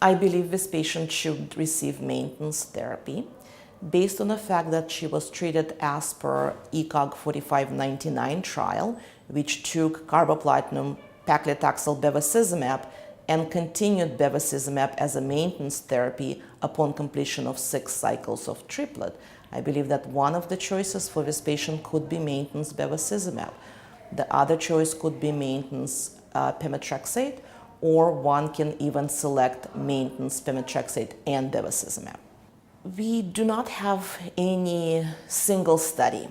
I believe this patient should receive maintenance therapy based on the fact that she was treated as per ECOG 4599 trial, which took carboplatin, paclitaxel, bevacizumab, and continued bevacizumab as a maintenance therapy upon completion of 6 cycles of triplet. I believe that one of the choices for this patient could be maintenance bevacizumab. The other choice could be maintenance pemetrexate, or one can even select maintenance pemetrexate and bevacizumab. We do not have any single study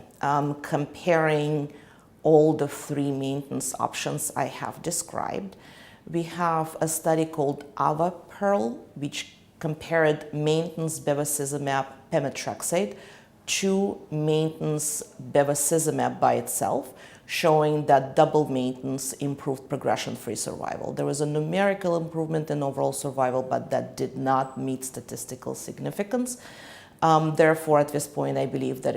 comparing all the 3 maintenance options I have described. We have a study called AVA-PEARL, which compared maintenance bevacizumab pemetrexate to maintenance bevacizumab by itself, showing that double maintenance improved progression-free survival. There was a numerical improvement in overall survival, but that did not meet statistical significance. Therefore, at this point, I believe that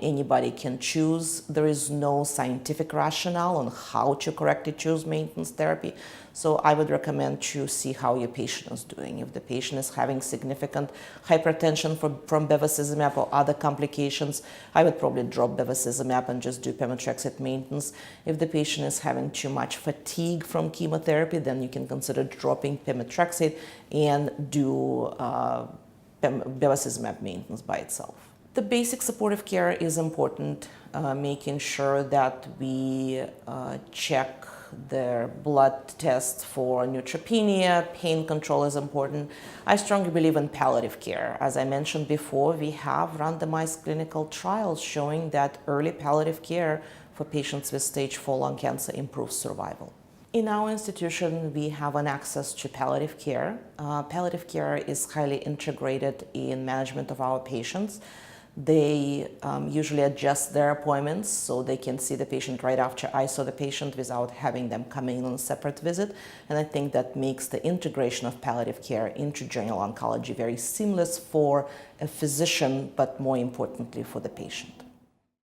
anybody can choose. There is no scientific rationale on how to correctly choose maintenance therapy. So I would recommend to see how your patient is doing. If the patient is having significant hypertension from bevacizumab or other complications, I would probably drop bevacizumab and just do pemetrexate maintenance. If the patient is having too much fatigue from chemotherapy, then you can consider dropping pemetrexate and do bevacizumab maintenance by itself. The basic supportive care is important, making sure that we check their blood tests for neutropenia. Pain control is important. I strongly believe in palliative care. As I mentioned before, we have randomized clinical trials showing that early palliative care for patients with stage 4 lung cancer improves survival. In our institution, we have an access to palliative care. Palliative care is highly integrated in management of our patients. They usually adjust their appointments so they can see the patient right after I saw the patient without having them come in on a separate visit. And I think that makes the integration of palliative care into general oncology very seamless for a physician, but more importantly for the patient.